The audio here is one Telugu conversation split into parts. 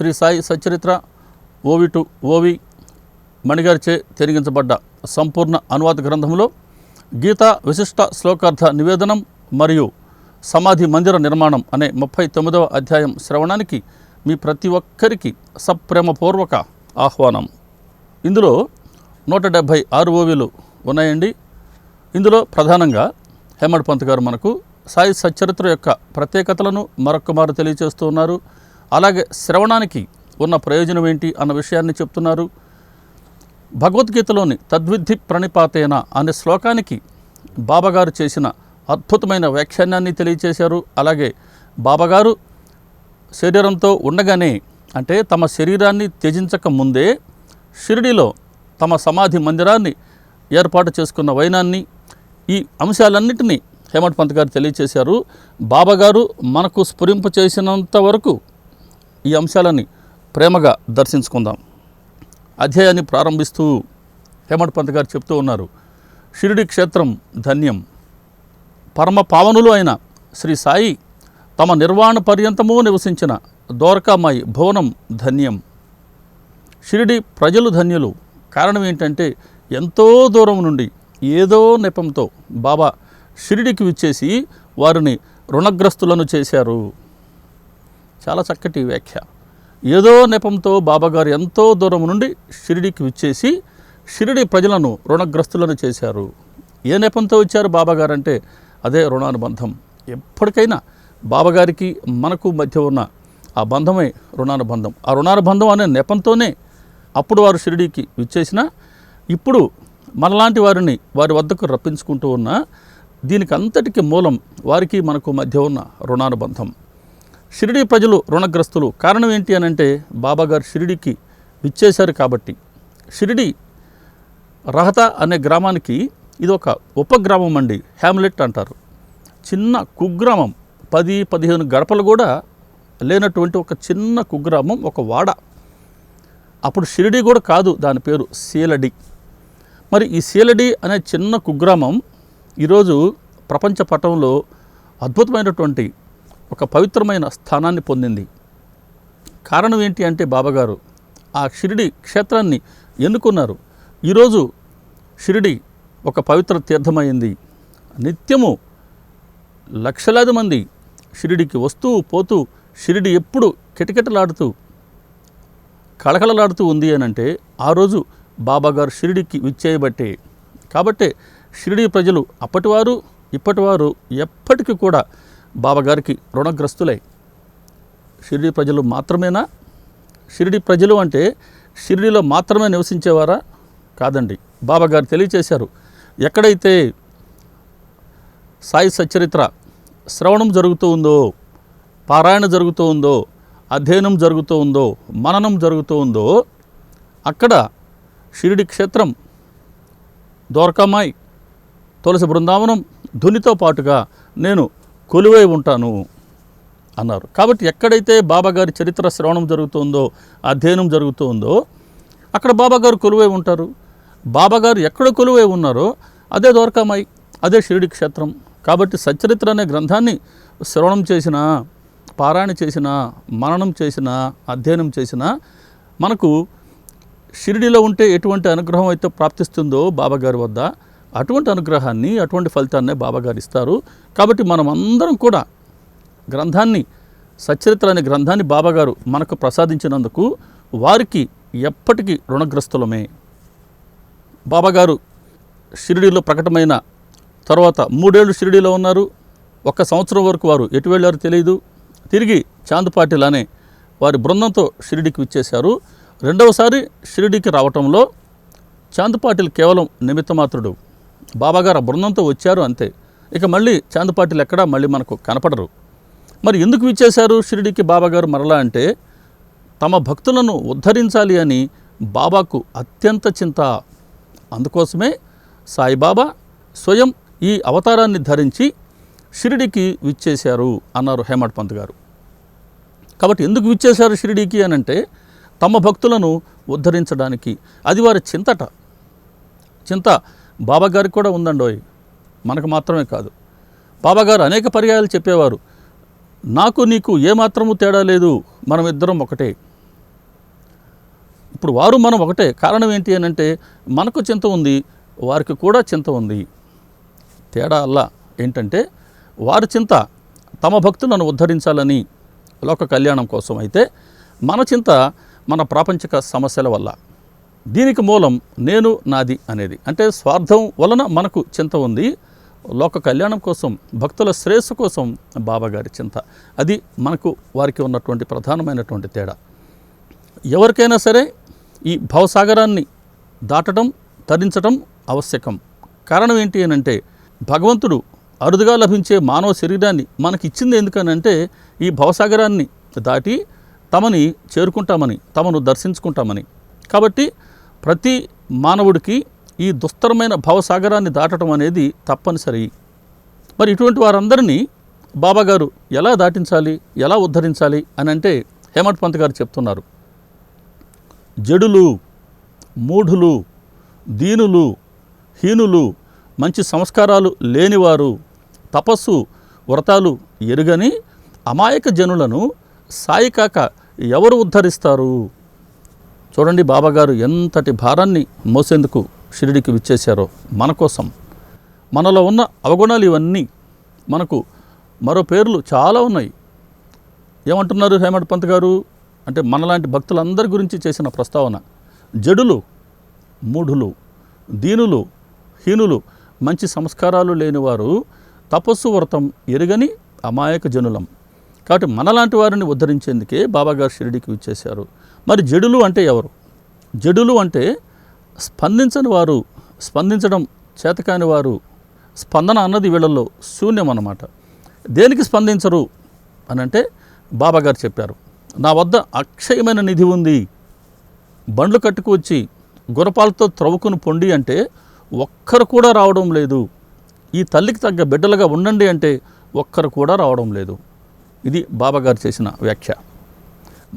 శ్రీ సాయి సచ్చరిత్ర ఓవి టు ఓవి మణిగారిచే తెరిగించబడ్డ సంపూర్ణ అనువాద గ్రంథంలో గీతా విశిష్ట శ్లోకార్థ నివేదనం మరియు సమాధి మందిర నిర్మాణం అనే 39వ అధ్యాయం శ్రవణానికి మీ ప్రతి ఒక్కరికి సప్రేమపూర్వక ఆహ్వానం. ఇందులో 176 ఓవిలు ఉన్నాయండి. ఇందులో ప్రధానంగా హేమడ్ పంత్ గారు మనకు సాయి సచ్చరిత్ర యొక్క ప్రత్యేకతలను మరొక్కమారు తెలియజేస్తూ ఉన్నారు. అలాగే శ్రవణానికి ఉన్న ప్రయోజనం ఏంటి అన్న విషయాన్ని చెప్తున్నారు. భగవద్గీతలోని తద్విద్ధి ప్రణిపాతేన అనే శ్లోకానికి బాబాగారు చేసిన అద్భుతమైన వ్యాఖ్యానాన్ని తెలియచేశారు. అలాగే బాబాగారు శరీరంతో ఉండగానే, అంటే తమ శరీరాన్ని త్యజించక ముందే షిరిడీలో తమ సమాధి మందిరాన్ని ఏర్పాటు చేసుకున్న వైనాన్ని, ఈ అంశాలన్నింటినీ హేమడ్ పంత్ గారు తెలియచేశారు. బాబాగారు మనకు స్ఫురింప చేసినంత వరకు ఈ అంశాలని ప్రేమగా దర్శించుకుందాం. అధ్యాయాన్ని ప్రారంభిస్తూ హేమడ్ పంత్ గారు చెప్తూ ఉన్నారు, షిరిడి క్షేత్రం ధన్యం. పరమ పావనులు అయిన శ్రీ సాయి తమ నిర్వాణ పర్యంతమూ నివసించిన ద్వారకామాయి భువనం ధన్యం. షిరిడి ప్రజలు ధన్యులు. కారణం ఏంటంటే, ఎంతో దూరం నుండి ఏదో నెపంతో బాబా షిరిడికి విచ్చేసి వారిని రుణగ్రస్తులను చేశారు. చాలా చక్కటి వ్యాఖ్య. ఏదో నెపంతో బాబాగారు ఎంతో దూరం నుండి షిరిడికి విచ్చేసి షిరిడి ప్రజలను రుణగ్రస్తులను చేశారు. ఏ నెపంతో వచ్చారు బాబాగారు అంటే అదే రుణానుబంధం. ఎప్పటికైనా బాబాగారికి మనకు మధ్య ఉన్న ఆ బంధమే రుణానుబంధం. ఆ రుణానుబంధం అనే నెపంతోనే అప్పుడు వారు షిరిడీకి విచ్చేసినా, ఇప్పుడు మనలాంటి వారిని వారి వద్దకు రప్పించుకుంటూ ఉన్న దీనికి అంతటికి మూలం వారికి మనకు మధ్య ఉన్న రుణానుబంధం. షిరిడీ ప్రజలు రుణగ్రస్తులు. కారణం ఏంటి అని అంటే, బాబాగారు షిరిడీకి విచ్చేశారు కాబట్టి. షిరిడీ రహతా అనే గ్రామానికి ఇది ఒక ఉపగ్రామం అండి. హ్యామ్లెట్ అంటారు. చిన్న కుగ్రామం, 10-15 గడపలు కూడా లేనటువంటి ఒక చిన్న కుగ్రామం, ఒక వాడ. అప్పుడు షిరిడీ కూడా కాదు, దాని పేరు సీలడి. మరి ఈ సీలడి అనే చిన్న కుగ్రామం ఈరోజు ప్రపంచ పటంలో అద్భుతమైనటువంటి ఒక పవిత్రమైన స్థానాన్ని పొందింది. కారణం ఏంటి అంటే, బాబాగారు ఆ షిరిడి క్షేత్రాన్ని ఎన్నుకున్నారు. ఈరోజు షిరిడి ఒక పవిత్ర తీర్థమైంది. నిత్యము లక్షలాది మంది షిరిడికి వస్తూ పోతూ, షిరిడి ఎప్పుడు కిటకిటలాడుతూ కళకళలాడుతూ ఉంది అని అంటే, ఆ రోజు బాబాగారు షిరిడికి విచ్చేయబట్టే. కాబట్టే షిరిడి ప్రజలు అప్పటివారు ఇప్పటివారు ఎప్పటికీ కూడా బాబాగారికి రుణగ్రస్తులై. షిరిడి ప్రజలు మాత్రమేనా? షిరిడి ప్రజలు అంటే షిరిడిలో మాత్రమే నివసించేవారా? కాదండి. బాబాగారు తెలియచేశారు, ఎక్కడైతే సాయి సచ్చరిత్ర శ్రవణం జరుగుతూ ఉందో, పారాయణ జరుగుతూ ఉందో, అధ్యయనం జరుగుతూ ఉందో, మననం జరుగుతూ ఉందో, అక్కడ షిరిడి క్షేత్రం, ద్వారకామాయి, తులసి బృందావనం ధునితో పాటుగా నేను కొలువై ఉంటాను అన్నారు. కాబట్టి ఎక్కడైతే బాబాగారి చరిత్ర శ్రవణం జరుగుతుందో, అధ్యయనం జరుగుతుందో, అక్కడ బాబాగారు కొలువై ఉంటారు. బాబాగారు ఎక్కడ కొలువై ఉన్నారో అదే ద్వారకామాయి, అదే షిరిడి క్షేత్రం. కాబట్టి సచ్చరిత్ర అనే గ్రంథాన్ని శ్రవణం చేసినా, పారాయణ చేసినా, మననం చేసినా, అధ్యయనం చేసినా మనకు షిరిడిలో ఉంటే ఎటువంటి అనుగ్రహం అయితే ప్రాప్తిస్తుందో బాబాగారి వద్ద, అటువంటి అనుగ్రహాన్ని, అటువంటి ఫలితాన్నే బాబాగారు ఇస్తారు. కాబట్టి మనం అందరం కూడా గ్రంథాన్ని, సచ్చరిత్ర అనే గ్రంథాన్ని బాబాగారు మనకు ప్రసాదించినందుకు వారికి ఎప్పటికీ రుణగ్రస్తులమే. బాబాగారు షిరిడీలో ప్రకటమైన తర్వాత 3 ఏళ్ళు షిరిడీలో ఉన్నారు. 1 సంవత్సరం వరకు వారు ఎటు వెళ్ళారో తెలియదు. తిరిగి చాందుపాటిలానే వారి బృందంతో షిరిడీకి విచ్చేశారు. రెండవసారి షిరిడీకి రావటంలో చాందుపాటిల్ కేవలం నిమిత్తమాత్రుడు. బాబాగారు ఆ బృందంతో వచ్చారు అంతే. ఇక మళ్ళీ చాందుపాటిల్ ఎక్కడా మళ్ళీ మనకు కనపడరు. మరి ఎందుకు విచ్చేశారు షిరిడీకి బాబాగారు మరలా అంటే, తమ భక్తులను ఉద్ధరించాలి అని బాబాకు అత్యంత చింత. అందుకోసమే సాయిబాబా స్వయం ఈ అవతారాన్ని ధరించి షిరిడీకి విచ్చేశారు అన్నారు హేమడ్ పంత్ గారు. కాబట్టి ఎందుకు విచ్చేశారు షిరిడీకి అని అంటే, తమ భక్తులను ఉద్ధరించడానికి. అది వారి చింతట. చింత బాబాగారికి కూడా ఉందండోయ్, మనకు మాత్రమే కాదు. బాబాగారు అనేక పర్యాయాలు చెప్పేవారు, నాకు నీకు ఏమాత్రము తేడా లేదు, మనమిద్దరం ఒకటే. ఇప్పుడు వారు మనం ఒకటే. కారణం ఏంటి అని అంటే మనకు చింత ఉంది, వారికి కూడా చింత ఉంది. తేడా అల్లా ఏంటంటే వారి చింత తమ భక్తులను ఉద్ధరించాలని, లోక కళ్యాణం కోసం అయితే మన చింత మన ప్రాపంచిక సమస్యల వల్ల. దీనికి మూలం నేను నాది అనేది, అంటే స్వార్థం వలన మనకు చింత ఉంది. లోక కళ్యాణం కోసం, భక్తుల శ్రేయస్సు కోసం బాబాగారి చింత. అది మనకు వారికి ఉన్నటువంటి ప్రధానమైనటువంటి తేడా. ఎవరికైనా సరే ఈ భవసాగరాన్ని దాటడం, తరించడం ఆవశ్యకం. కారణం ఏంటి అని అంటే భగవంతుడు అరుదుగా లభించే మానవ శరీరాన్ని మనకి ఇచ్చింది ఎందుకనంటే ఈ భవసాగరాన్ని దాటి తమని చేరుకుంటామని, తమను దర్శించుకుంటామని. కాబట్టి ప్రతి మానవుడికి ఈ దుస్తరమైన భవసాగరాన్ని దాటడం అనేది తప్పనిసరి. మరి ఇటువంటి వారందరినీ బాబాగారు ఎలా దాటించాలి, ఎలా ఉద్ధరించాలి అని అంటే హేమట్ పంత్ గారు చెప్తున్నారు. జడులు, మూఢులు, దీనులు, హీనులు, మంచి సంస్కారాలు లేనివారు, తపస్సు వ్రతాలు ఎరుగని అమాయక జనులను సాయి కాక ఎవరు ఉద్ధరిస్తారు? చూడండి బాబాగారు ఎంతటి భారాన్ని మోసేందుకు షిరిడికి విచ్చేశారో మన కోసం. మనలో ఉన్న అవగుణాలు ఇవన్నీ. మనకు మరో పేర్లు చాలా ఉన్నాయి. ఏమంటున్నారు హేమట్ పంత్ గారు అంటే మనలాంటి భక్తులందరి గురించి చేసిన ప్రస్తావన. జడులు, మూఢులు, దీనులు, హీనులు, మంచి సంస్కారాలు లేనివారు, తపస్సు వ్రతం ఎరుగని అమాయక జనులం. కాబట్టి మనలాంటి వారిని ఉద్ధరించేందుకే బాబాగారు షిరిడికి విచ్చేశారు. మరి జడులు అంటే ఎవరు? జడులు అంటే స్పందించని వారు, స్పందించడం చేతకాని వారు. స్పందన అన్నది వీళ్ళల్లో శూన్యం అన్నమాట. దేనికి స్పందించరు అని అంటే బాబాగారు చెప్పారు, నా వద్ద అక్షయమైన నిధి ఉంది. బండ్లు కట్టుకు వచ్చి గుర్రపాలతో త్రవ్వుకుని పొండి అంటే ఒక్కరు కూడా రావడం లేదు. ఈ తల్లికి తగ్గ బిడ్డలుగా ఉండండి అంటే ఒక్కరు కూడా రావడం లేదు. ఇది బాబాగారు చేసిన వ్యాఖ్య.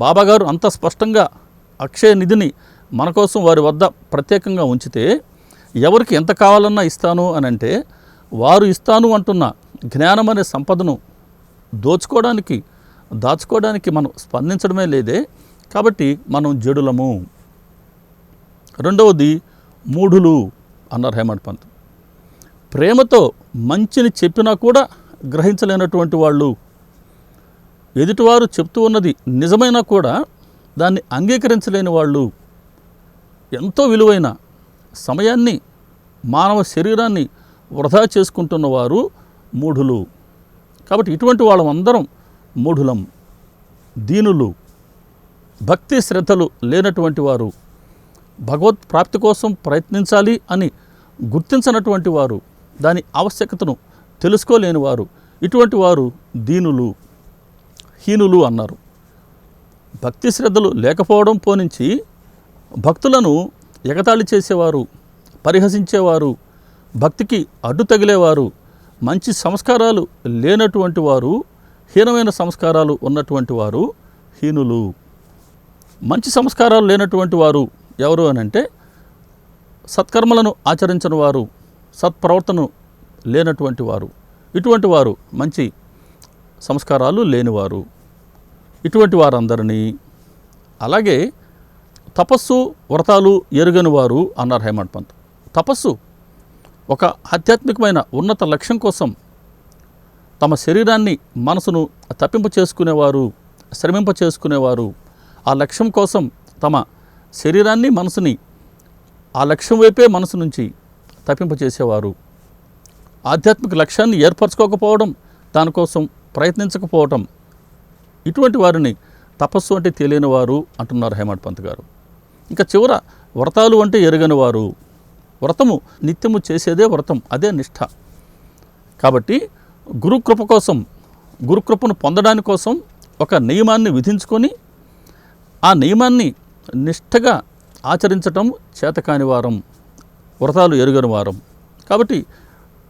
బాబాగారు అంత స్పష్టంగా అక్షయ నిధిని మన కోసం వారి వద్ద ప్రత్యేకంగా ఉంచితే ఎవరికి ఎంత కావాలన్నా ఇస్తాను అని అంటే వారు ఇస్తాను అంటున్న జ్ఞానం అనే సంపదను దోచుకోవడానికి, దాచుకోవడానికి మనం స్పందించడమే లేదే. కాబట్టి మనం జడులము. రెండవది మూఢులు అన్నారు హేమట్ పంత్. ప్రేమతో మంచిని చెప్పినా కూడా గ్రహించలేనటువంటి వాళ్ళు, ఎదుటివారు చెప్తూ ఉన్నది నిజమైనా కూడా దాన్ని అంగీకరించలేని వాళ్ళు, ఎంతో విలువైన సమయాన్ని, మానవ శరీరాన్ని వృధా చేసుకుంటున్నవారు మూఢులు. కాబట్టి ఇటువంటి వాళ్ళమందరం మూఢులం. దీనులు, భక్తి శ్రద్ధలు లేనటువంటి వారు, భగవత్ ప్రాప్తి కోసం ప్రయత్నించాలి అని గుర్తించనటువంటి వారు, దాని ఆవశ్యకతను తెలుసుకోలేని వారు, ఇటువంటి వారు దీనులు, హీనులు అన్నారు. భక్తి శ్రద్ధలు లేకపోవడం పోనించి భక్తులను ఎగతాళి చేసేవారు, పరిహసించేవారు, భక్తికి అడ్డు తగిలేవారు, మంచి సంస్కారాలు లేనటువంటి వారు, హీనమైన సంస్కారాలు ఉన్నటువంటి వారు హీనులు. మంచి సంస్కారాలు లేనటువంటి వారు ఎవరు అని అంటే సత్కర్మలను ఆచరించని వారు, సత్ప్రవర్తన లేనటువంటి వారు, ఇటువంటి వారు మంచి సంస్కారాలు లేనివారు. ఇటువంటి వారందరినీ, అలాగే తపస్సు వ్రతాలు ఎరుగని వారు అన్నారు హేమట్ పంత్. తపస్సు ఒక ఆధ్యాత్మికమైన ఉన్నత లక్ష్యం కోసం తమ శరీరాన్ని, మనసును తప్పింప చేసుకునేవారు, శ్రమింప చేసుకునేవారు. ఆ లక్ష్యం కోసం తమ శరీరాన్ని, మనసుని ఆ లక్ష్యం వైపే మనసు నుంచి తప్పింపచేసేవారు. ఆధ్యాత్మిక లక్ష్యాన్ని ఏర్పరచుకోకపోవడం, దానికోసం ప్రయత్నించకపోవటం, ఇటువంటి వారిని తపస్సు అంటే తెలియని వారు అంటున్నారు హేమట్ పంత్ గారు. ఇంకా చివర వ్రతాలు అంటే ఎరగని వారు. వ్రతము నిత్యము చేసేదే వ్రతం, అదే నిష్ఠ. కాబట్టి గురుకృప కోసం, గురుకృపను పొందడానికి కోసం ఒక నియమాన్ని విధించుకొని ఆ నియమాన్ని నిష్ఠగా ఆచరించటం చేతకాని వారం, వ్రతాలు ఎరుగని వారం. కాబట్టి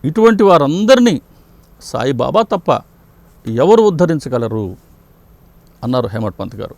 ఇటువంటి వారందరినీ సాయిబాబా తప్ప ఎవరు ఉద్ధరించగలరు అన్నారు హేమట్ పంత్ గారు.